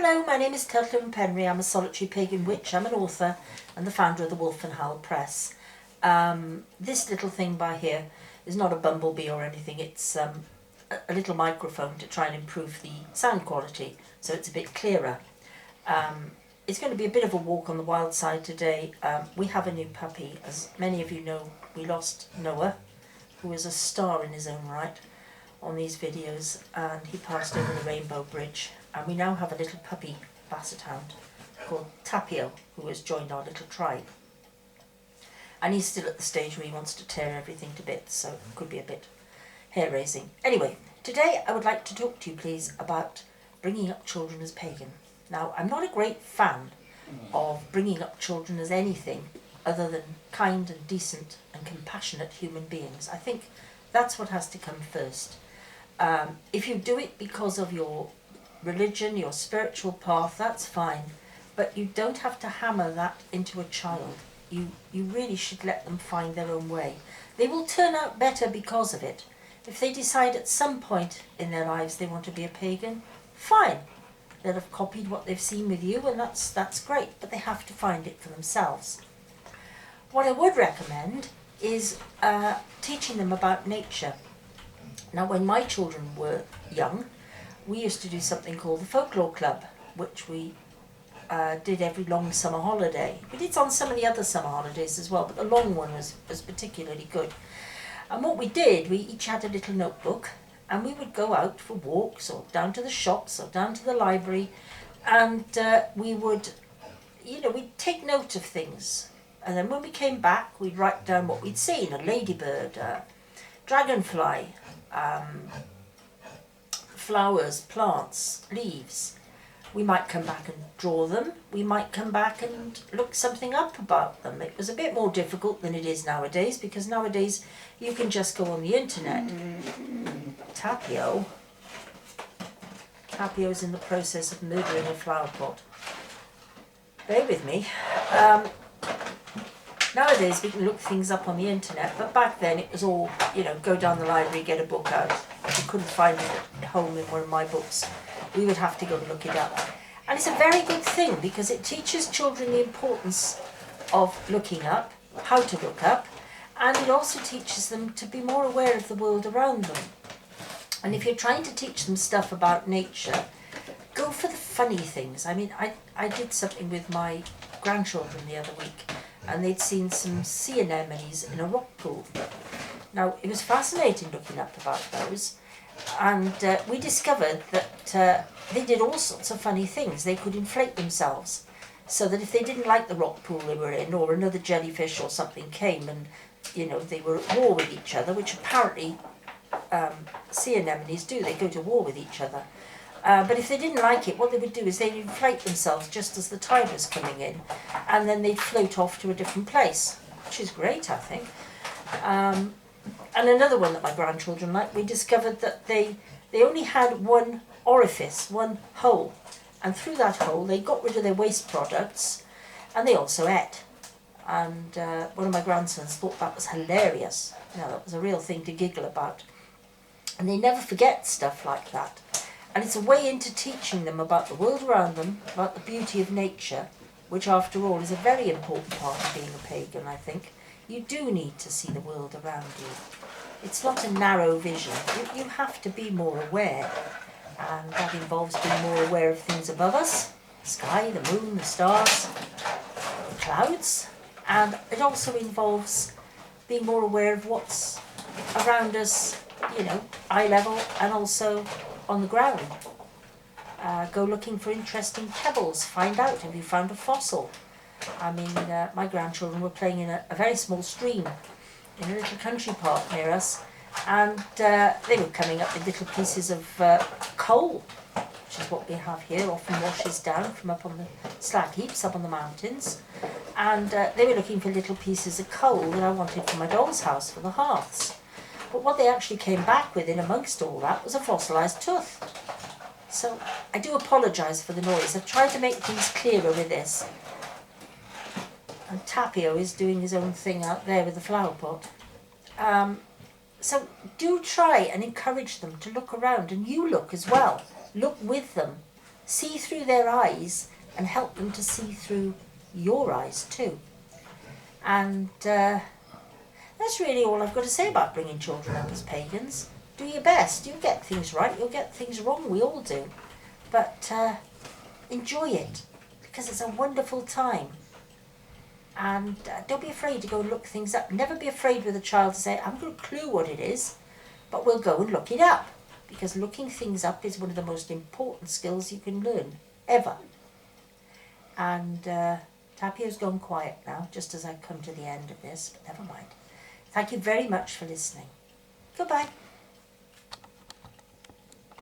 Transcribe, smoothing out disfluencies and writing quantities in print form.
Hello, my name is Tylluan. I'm a solitary pagan witch. I'm an author and the founder of the Wolf and Howl Press. This little thing by here is not a bumblebee or anything. It's a little microphone to try and improve the sound quality so it's a bit clearer. It's going to be a bit of a walk on the wild side today. We have a new puppy. As many of you know, we lost Noah, who was a star in his own right on these videos, and he passed over the Rainbow Bridge. And we now have a little puppy basset hound called Tapio, who has joined our little tribe. And he's still at the stage where he wants to tear everything to bits, so it could be a bit hair-raising. Anyway, today I would like to talk to you, please, about bringing up children as pagan. Now, I'm not a great fan of bringing up children as anything other than kind and decent and compassionate human beings. I think that's what has to come first. If you do it because of your religion, your spiritual path, that's fine, but you don't have to hammer that into a child. You really should let them find their own way. They will turn out better because of it. If they decide at some point in their lives they want to be a pagan, fine. They'll have copied what they've seen with you, and that's great, but they have to find it for themselves. What I would recommend is teaching them about nature. Now, when my children were young, we used to do something called the Folklore Club, which we did every long summer holiday. We did on some of the other summer holidays as well, but the long one was particularly good. And what we did, we each had a little notebook, and we would go out for walks or down to the shops or down to the library, and we would, we'd take note of things. And then when we came back, we'd write down what we'd seen: a ladybird, a dragonfly, flowers, plants, leaves. We might come back and draw them. We might come back and look something up about them. It was a bit more difficult than it is nowadays, because nowadays you can just go on the internet. Tapio's in the process of murdering a flower pot. Bear with me. Nowadays we can look things up on the internet, but back then it was all, go down the library, get a book out. If you couldn't find it at home in one of my books, we would have to go and look it up. And it's a very good thing, because it teaches children the importance of looking up, how to look up, and it also teaches them to be more aware of the world around them. And if you're trying to teach them stuff about nature, go for the funny things. I mean, I did something with my grandchildren the other week, and they'd seen some sea anemones in a rock pool. Now, it was fascinating looking up about those, and we discovered that they did all sorts of funny things. They could inflate themselves, so that if they didn't like the rock pool they were in, or another jellyfish or something came and, they were at war with each other, which apparently sea anemones do. They go to war with each other. But if they didn't like it, what they would do is they'd inflate themselves just as the tide was coming in, and then they'd float off to a different place, which is great, I think. And another one that my grandchildren liked, we discovered that they only had one orifice, one hole, and through that hole they got rid of their waste products, and they also ate. And one of my grandsons thought that was hilarious. That was a real thing to giggle about. And they never forget stuff like that. And it's a way into teaching them about the world around them, about the beauty of nature, which after all is a very important part of being a pagan, I think. You do need to see the world around you. It's not a narrow vision. You have to be more aware. And that involves being more aware of things above us: the sky, the moon, the stars, the clouds. And it also involves being more aware of what's around us, eye level, and also on the ground. Go looking for interesting pebbles. Find out, have you found a fossil? I mean, my grandchildren were playing in a very small stream in a little country park near us, and they were coming up with little pieces of coal, which is what we have here, often washes down from up on the slag heaps up on the mountains. And they were looking for little pieces of coal that I wanted for my doll's house for the hearths. But what they actually came back with in amongst all that was a fossilised tooth. So I do apologise for the noise. I've tried to make things clearer with this. And Tapio is doing his own thing out there with the flower pot. So do try and encourage them to look around, and you look as well. Look with them. see through their eyes and help them to see through your eyes too. And that's really all I've got to say about bringing children up as pagans. Do your best. You'll get things right, you'll get things wrong, we all do. But enjoy it, because it's a wonderful time. And don't be afraid to go and look things up. Never be afraid with a child to say, I haven't got a clue what it is, but we'll go and look it up. Because looking things up is one of the most important skills you can learn, ever. And Tapio's gone quiet now, just as I come to the end of this, but never mind. Thank you very much for listening. Goodbye.